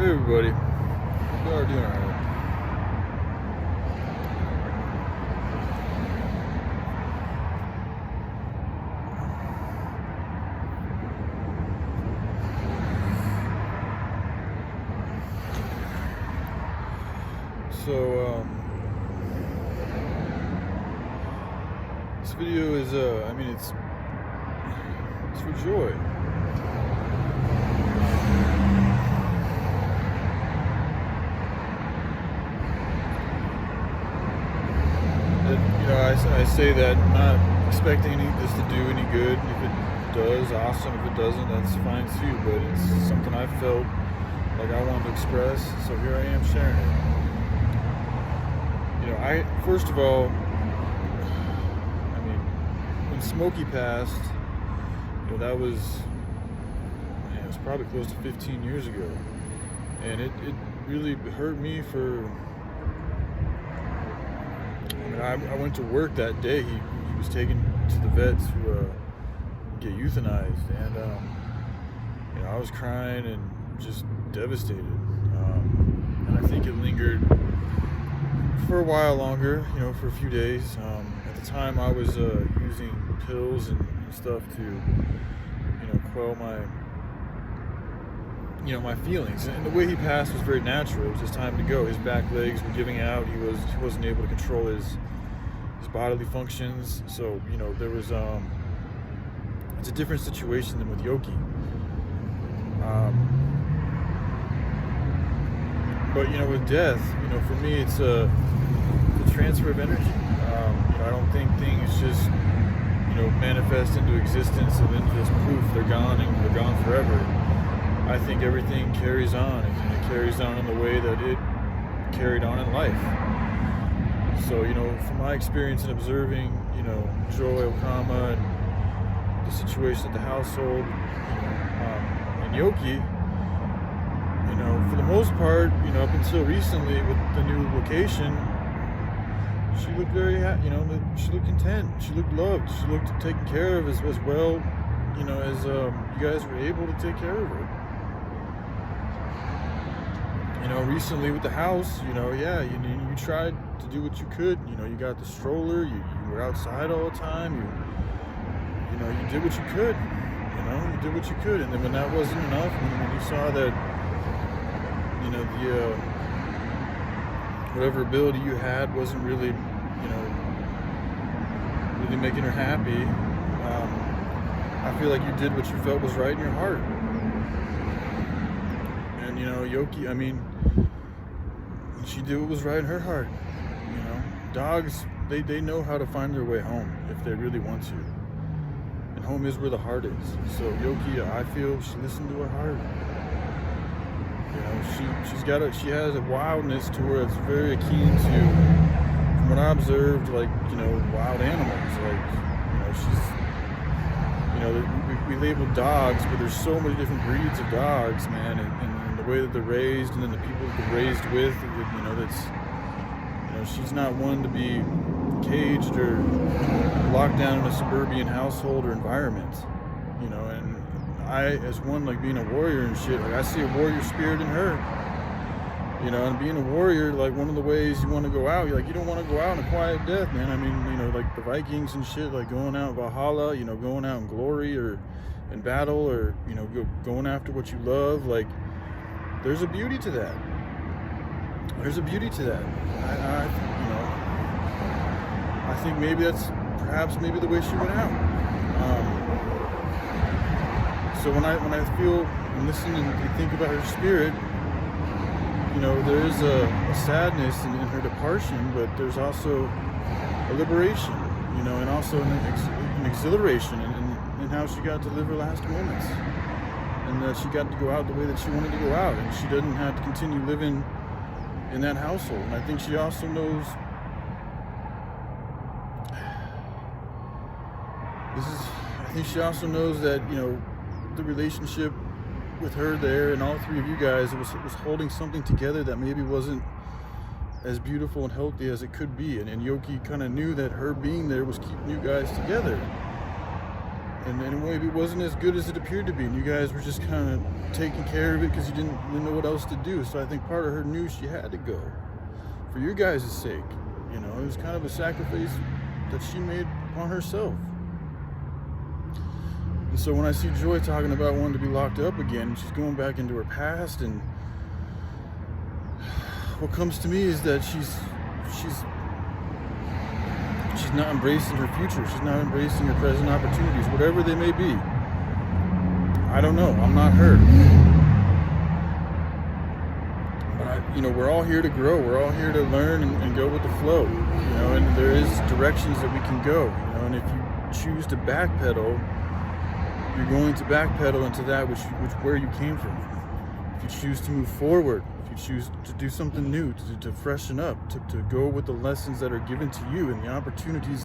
Hey everybody, you are doing alright. So, this video is, it's for joy. I say that not expecting this to do any good. If it does, awesome. If it doesn't, that's fine too. But it's something I felt like I wanted to express, so here I am sharing it. First of all, when Smokey passed, that was, it was probably close to 15 years ago, and it really hurt me for. I went to work that day. He was taken to the vet to get euthanized, and I was crying and just devastated. And I think it lingered for a while longer, for a few days. At the time, I was using pills and stuff to, quell my feelings. And the way he passed was very natural. It was his time to go. His back legs were giving out. He wasn't able to control his bodily functions. So, there was it's a different situation than with Yoki. But with death, for me, it's the transfer of energy. I don't think things just manifest into existence and then just poof, they're gone and they're gone forever. I think everything carries on, and it carries on in the way that it carried on in life. So, from my experience in observing, Joy Okama and the situation at the household, and Yoki, for the most part, up until recently with the new location, she looked very happy, she looked content, she looked loved, she looked taken care of as well, as you guys were able to take care of her. Recently with the house, you tried to do what you could. You got the stroller. You were outside all the time. You did what you could. You did what you could. And then when that wasn't enough, when you saw that, the whatever ability you had wasn't really, really making her happy, I feel like you did what you felt was right in your heart. And Yoki, she did what was right in her heart. Dogs, they know how to find their way home if they really want to. And home is where the heart is. So Yoki, I feel she listened to her heart. She has a wildness to her that's very akin to, from what I observed, wild animals. We label dogs, but there's so many different breeds of dogs, man, and the way that they're raised, and then the people that they're raised with, she's not one to be caged or locked down in a suburban household or environment, and I, as one, being a warrior and shit, I see a warrior spirit in her, and being a warrior, one of the ways you want to go out, you don't want to go out in a quiet death, man. Like the Vikings and shit, going out in Valhalla, going out in glory or in battle, or, going after what you love, there's a beauty to that. There's a beauty to that. I think maybe that's perhaps the way she went out. So when I feel and listen and think about her spirit, there is a sadness in her departure, but there's also a liberation, and also an exhilaration in how she got to live her last moments, and that she got to go out the way that she wanted to go out, and she didn't have to continue living in that household. And I think she also knows that, the relationship with her there and all three of you guys, it was holding something together that maybe wasn't as beautiful and healthy as it could be. And Yoki kind of knew that her being there was keeping you guys together. and maybe it wasn't as good as it appeared to be, and you guys were just kind of taking care of it because you didn't know what else to do. So I think part of her knew she had to go for your guys' sake. You know, it was kind of a sacrifice that she made upon herself. And so when I see Joy talking about wanting to be locked up again, she's going back into her past, and what comes to me is that she's not embracing her future. She's not embracing her present opportunities, whatever they may be. I don't know. I'm not her. But we're all here to grow. We're all here to learn and go with the flow. And there is directions that we can go. And if you choose to backpedal, you're going to backpedal into that which where you came from. If you choose to move forward, if you choose to do something new, to freshen up, to go with the lessons that are given to you and the opportunities